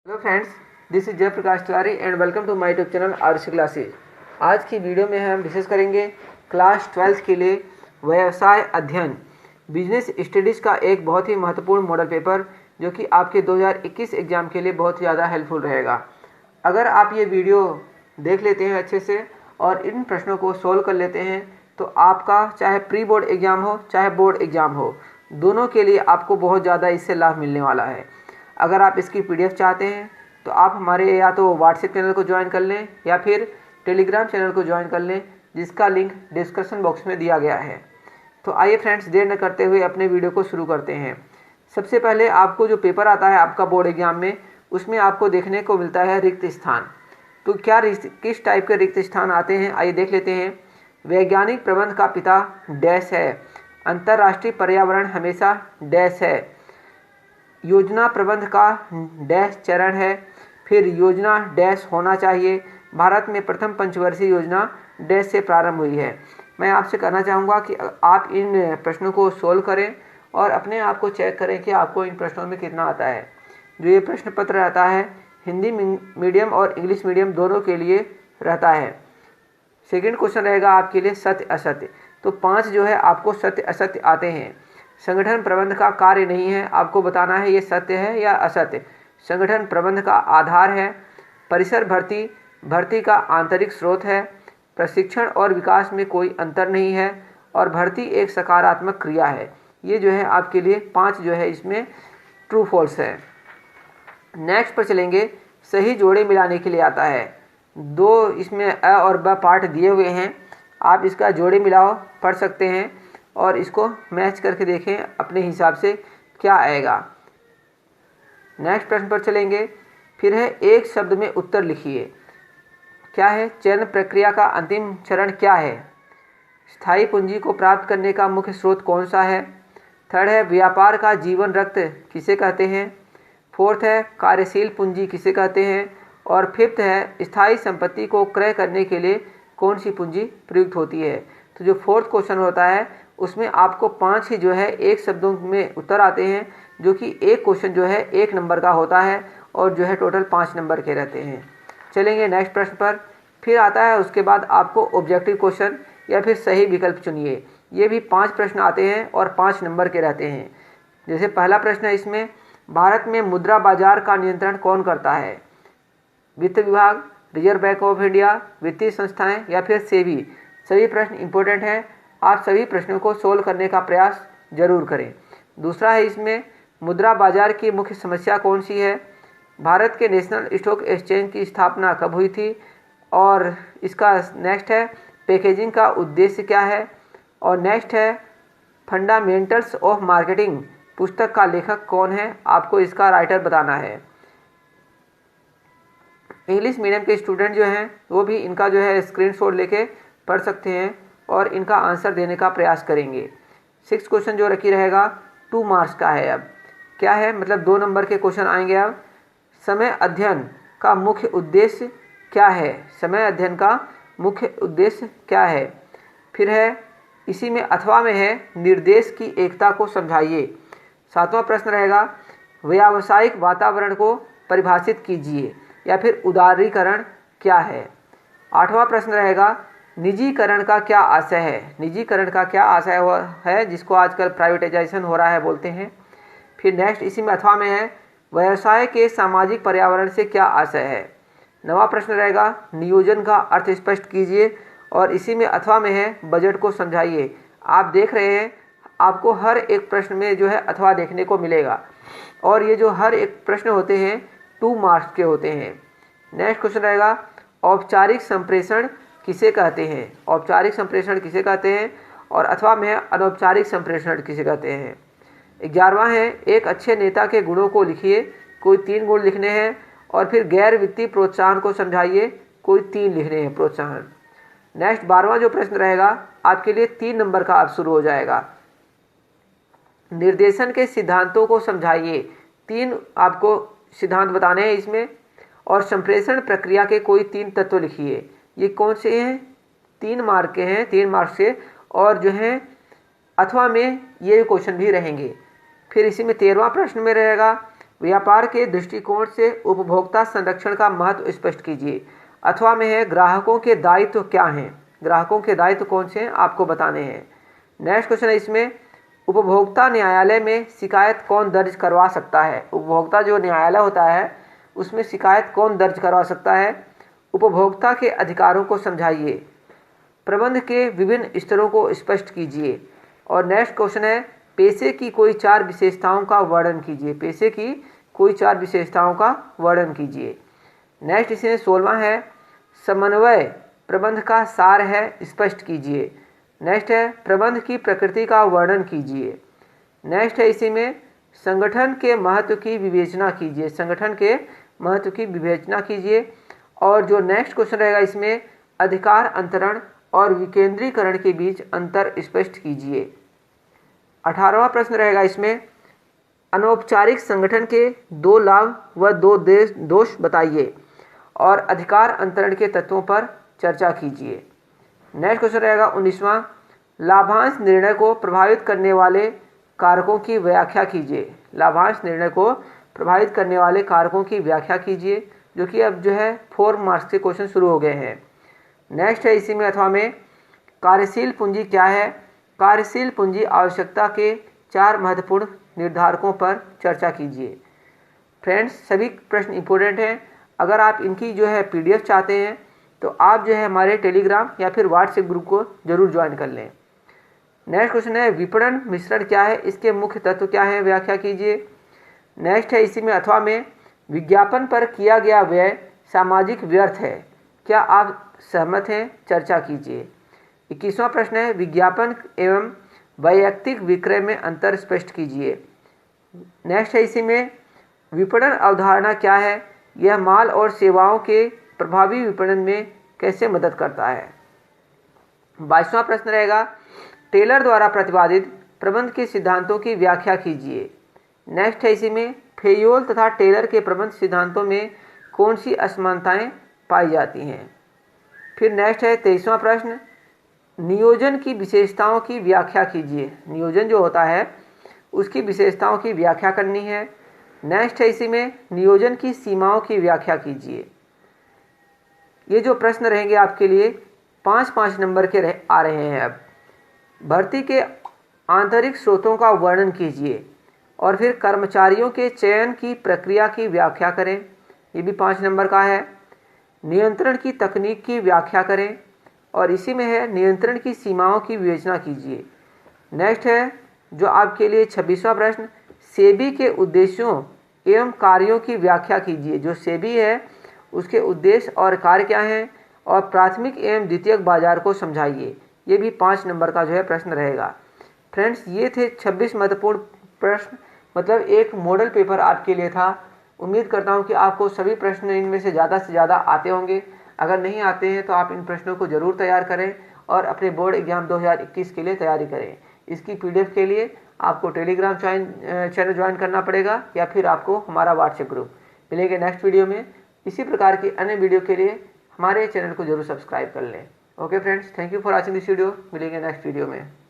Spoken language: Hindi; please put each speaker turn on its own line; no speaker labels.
Hello friends, this is Jayprakash Tiwari and welcome to my YouTube channel RC classes. आज की वीडियो में हम डिस्कस करेंगे क्लास 12 के लिए व्यवसाय अध्ययन बिजनेस स्टडीज़ का एक बहुत ही महत्वपूर्ण मॉडल पेपर जो कि आपके 2021 एग्ज़ाम के लिए बहुत ज़्यादा हेल्पफुल रहेगा। अगर आप ये वीडियो देख लेते हैं अच्छे से और इन प्रश्नों को सोल्व कर लेते हैं तो आपका चाहे प्री बोर्ड एग्ज़ाम हो चाहे बोर्ड एग्ज़ाम हो, दोनों के लिए आपको बहुत ज़्यादा इससे लाभ मिलने वाला है। अगर आप इसकी पीडीएफ चाहते हैं तो आप हमारे या तो व्हाट्सएप चैनल को ज्वाइन कर लें या फिर टेलीग्राम चैनल को ज्वाइन कर लें, जिसका लिंक डिस्क्रिप्शन बॉक्स में दिया गया है। तो आइए फ्रेंड्स, देर न करते हुए अपने वीडियो को शुरू करते हैं। सबसे पहले आपको जो पेपर आता है आपका बोर्ड एग्जाम में, उसमें आपको देखने को मिलता है रिक्त स्थान। तो क्या किस टाइप के रिक्त स्थान आते हैं, आइए देख लेते हैं। वैज्ञानिक प्रबंध का पिता डैश है, अंतर्राष्ट्रीय पर्यावरण हमेशा डैश है, योजना प्रबंध का डैश चरण है, फिर योजना डैश होना चाहिए, भारत में प्रथम पंचवर्षीय योजना डैश से प्रारंभ हुई है। मैं आपसे कहना चाहूँगा कि आप इन प्रश्नों को सोल्व करें और अपने आप को चेक करें कि आपको इन प्रश्नों में कितना आता है। जो ये प्रश्न पत्र रहता है हिंदी मीडियम और इंग्लिश मीडियम दोनों के लिए रहता है। सेकंड क्वेश्चन रहेगा आपके लिए सत्य असत्य। तो 5 जो है आपको सत्य असत्य आते हैं। संगठन प्रबंध का कार्य नहीं है, आपको बताना है ये सत्य है या असत्य। संगठन प्रबंध का आधार है। परिसर भर्ती का आंतरिक स्रोत है। प्रशिक्षण और विकास में कोई अंतर नहीं है और भर्ती एक सकारात्मक क्रिया है। ये जो है आपके लिए 5 जो है इसमें ट्रू फॉल्स है। नेक्स्ट पर चलेंगे, सही जोड़े मिलाने के लिए आता है। 2 इसमें अ और ब पार्ट दिए हुए हैं, आप इसका जोड़े मिलाओ पढ़ सकते हैं और इसको मैच करके देखें अपने हिसाब से क्या आएगा। नेक्स्ट प्रश्न पर चलेंगे, फिर है एक शब्द में उत्तर लिखिए। क्या है? चयन प्रक्रिया का अंतिम चरण क्या है? स्थायी पूंजी को प्राप्त करने का मुख्य स्रोत कौन सा है? थर्ड है व्यापार का जीवन रक्त किसे कहते हैं? फोर्थ है कार्यशील पूंजी किसे कहते हैं? और फिफ्थ है स्थायी संपत्ति को क्रय करने के लिए कौन सी पूंजी प्रयुक्त होती है? तो जो फोर्थ क्वेश्चन होता है उसमें आपको 5 ही जो है एक शब्दों में उत्तर आते हैं, जो कि एक क्वेश्चन जो है 1 नंबर का होता है और जो है टोटल 5 नंबर के रहते हैं। चलेंगे नेक्स्ट प्रश्न पर। फिर आता है उसके बाद आपको ऑब्जेक्टिव क्वेश्चन या फिर सही विकल्प चुनिए। ये भी 5 प्रश्न आते हैं और 5 नंबर के रहते हैं। जैसे पहला प्रश्न है इसमें, भारत में मुद्रा बाजार का नियंत्रण कौन करता है? वित्त विभाग, रिजर्व बैंक ऑफ इंडिया, वित्तीय संस्थाएं या फिर सेबी। सभी प्रश्न इंपॉर्टेंट हैं, आप सभी प्रश्नों को सोल्व करने का प्रयास जरूर करें। दूसरा है इसमें, मुद्रा बाजार की मुख्य समस्या कौन सी है? भारत के नेशनल स्टॉक एक्सचेंज की स्थापना कब हुई थी? और इसका नेक्स्ट है पैकेजिंग का उद्देश्य क्या है? और नेक्स्ट है फंडामेंटल्स ऑफ मार्केटिंग पुस्तक का लेखक कौन है? आपको इसका राइटर बताना है। इंग्लिश मीडियम के स्टूडेंट जो हैं वो भी इनका जो है स्क्रीनशॉट लेके पढ़ सकते हैं और इनका आंसर देने का प्रयास करेंगे। 6 क्वेश्चन जो रखी रहेगा 2 मार्क्स का है। अब क्या है, मतलब 2 नंबर के क्वेश्चन आएंगे। अब समय अध्ययन का मुख्य उद्देश्य क्या है? समय अध्ययन का मुख्य उद्देश्य क्या है? फिर है इसी में अथवा में है निर्देश की एकता को समझाइए। 7वां प्रश्न रहेगा व्यावसायिक वातावरण को परिभाषित कीजिए या फिर उदारीकरण क्या है? 8वां प्रश्न रहेगा निजीकरण का क्या आशय है? निजीकरण का क्या आशय है, जिसको आजकल प्राइवेटाइजेशन हो रहा है बोलते हैं। फिर नेक्स्ट इसी में अथवा में है व्यवसाय के सामाजिक पर्यावरण से क्या आशय है? 9वां प्रश्न रहेगा नियोजन का अर्थ स्पष्ट कीजिए और इसी में अथवा में है बजट को समझाइए। आप देख रहे हैं आपको हर एक प्रश्न में जो है अथवा देखने को मिलेगा और ये जो हर एक प्रश्न होते हैं 2 मार्क्स के होते हैं। नेक्स्ट क्वेश्चन रहेगा औपचारिक संप्रेषण किसे कहते हैं? औपचारिक संप्रेषण किसे कहते हैं? और अथवा में अनौपचारिक संप्रेषण किसे कहते हैं? 11वां है एक अच्छे नेता के गुणों को लिखिए। कोई 3 गुण लिखने हैं। और फिर गैर वित्तीय प्रोत्साहन को समझाइए। कोई 3 लिखने हैं प्रोत्साहन। नेक्स्ट 12वां जो प्रश्न रहेगा आपके लिए 3 नंबर का अब शुरू हो जाएगा। निर्देशन के सिद्धांतों को समझाइए। 3 आपको सिद्धांत बताने हैं इसमें। और संप्रेषण प्रक्रिया के कोई 3 तत्व लिखिए। ये कौन से हैं? 3 मार्क के हैं, 3 मार्क्स से। और जो है अथवा में ये क्वेश्चन भी रहेंगे। फिर इसी में 13वां प्रश्न में रहेगा व्यापार के दृष्टिकोण से उपभोक्ता संरक्षण का महत्व स्पष्ट कीजिए। अथवा में है ग्राहकों के दायित्व क्या हैं, ग्राहकों के दायित्व कौन से हैं आपको बताने हैं। नेक्स्ट क्वेश्चन है इसमें, उपभोक्ता न्यायालय में शिकायत कौन दर्ज करवा सकता है। उपभोक्ता जो न्यायालय होता है उसमें शिकायत कौन दर्ज करवा सकता है। उपभोक्ता के अधिकारों को समझाइए। प्रबंध के विभिन्न स्तरों को स्पष्ट कीजिए। और नेक्स्ट क्वेश्चन है, पेशे की कोई 4 विशेषताओं का वर्णन कीजिए। पेशे की कोई 4 विशेषताओं का वर्णन कीजिए। नेक्स्ट इसमें 16वां है, समन्वय प्रबंध का सार है, स्पष्ट कीजिए। नेक्स्ट है, प्रबंध की प्रकृति का वर्णन कीजिए। नेक्स्ट है इसी में, संगठन के महत्व की विवेचना कीजिए। संगठन के महत्व की विवेचना कीजिए। और जो नेक्स्ट क्वेश्चन रहेगा इसमें, अधिकार अंतरण और विकेंद्रीकरण के बीच अंतर स्पष्ट कीजिए। 18वां प्रश्न रहेगा इसमें, अनौपचारिक संगठन के 2 लाभ व 2 दोष बताइए और अधिकार अंतरण के तत्वों पर चर्चा कीजिए। नेक्स्ट क्वेश्चन रहेगा 19वां, लाभांश निर्णय को प्रभावित करने वाले कारकों की व्याख्या कीजिए। लाभांश निर्णय को प्रभावित करने वाले कारकों की व्याख्या कीजिए, जो कि अब जो है 4 मार्क्स के क्वेश्चन शुरू हो गए हैं। नेक्स्ट है इसी में अथवा में, कार्यशील पूंजी क्या है। कार्यशील पूंजी आवश्यकता के 4 महत्वपूर्ण निर्धारकों पर चर्चा कीजिए। फ्रेंड्स, सभी प्रश्न इंपॉर्टेंट हैं। अगर आप इनकी जो है PDF चाहते हैं तो आप जो है हमारे टेलीग्राम या फिर व्हाट्सएप ग्रुप को जरूर ज्वाइन कर लें। नेक्स्ट क्वेश्चन है, विपणन मिश्रण क्या है, इसके मुख्य तत्व क्या है, व्याख्या कीजिए। नेक्स्ट है इसी में अथवा में, विज्ञापन पर किया गया व्यय सामाजिक व्यर्थ है, क्या आप सहमत हैं, चर्चा कीजिए। 21वां प्रश्न है, विज्ञापन एवं वैयक्तिक विक्रय में अंतर स्पष्ट कीजिए। नेक्स्ट है इसी में, विपणन अवधारणा क्या है, यह माल और सेवाओं के प्रभावी विपणन में कैसे मदद करता है। 22वां प्रश्न रहेगा, टेलर द्वारा प्रतिपादित प्रबंध के सिद्धांतों की व्याख्या कीजिए। नेक्स्ट है इसी में, फेयोल तथा टेलर के प्रबंध सिद्धांतों में कौन सी असमानताएं पाई जाती हैं। फिर नेक्स्ट है 23वां प्रश्न, नियोजन की विशेषताओं की व्याख्या कीजिए। नियोजन जो होता है उसकी विशेषताओं की व्याख्या करनी है। नेक्स्ट है इसी में, नियोजन की सीमाओं की व्याख्या कीजिए। ये जो प्रश्न रहेंगे आपके लिए 5-5 नंबर के आ रहे हैं। अब भर्ती के आंतरिक स्रोतों का वर्णन कीजिए और फिर कर्मचारियों के चयन की प्रक्रिया की व्याख्या करें, ये भी 5 नंबर का है। नियंत्रण की तकनीक की व्याख्या करें और इसी में है, नियंत्रण की सीमाओं की विवेचना कीजिए। नेक्स्ट है जो आपके लिए 26वां प्रश्न, सेबी के उद्देश्यों एवं कार्यों की व्याख्या कीजिए। जो सेबी है उसके उद्देश्य और कार्य क्या हैं और प्राथमिक एवं द्वितीयक बाजार को समझाइए। ये भी 5 नंबर का जो है प्रश्न रहेगा। फ्रेंड्स, ये थे 26 महत्वपूर्ण प्रश्न, मतलब एक मॉडल पेपर आपके लिए था। उम्मीद करता हूँ कि आपको सभी प्रश्न इनमें से ज़्यादा आते होंगे। अगर नहीं आते हैं तो आप इन प्रश्नों को ज़रूर तैयार करें और अपने बोर्ड एग्जाम 2021 के लिए तैयारी करें। इसकी PDF के लिए आपको टेलीग्राम चैनल ज्वाइन करना पड़ेगा या फिर आपको हमारा व्हाट्सएप ग्रुप। मिलेंगे नेक्स्ट वीडियो में। इसी प्रकार की अन्य वीडियो के लिए हमारे चैनल को जरूर सब्सक्राइब कर लें। Okay friends, thank you for watching this video. मिलेंगे नेक्स्ट वीडियो में।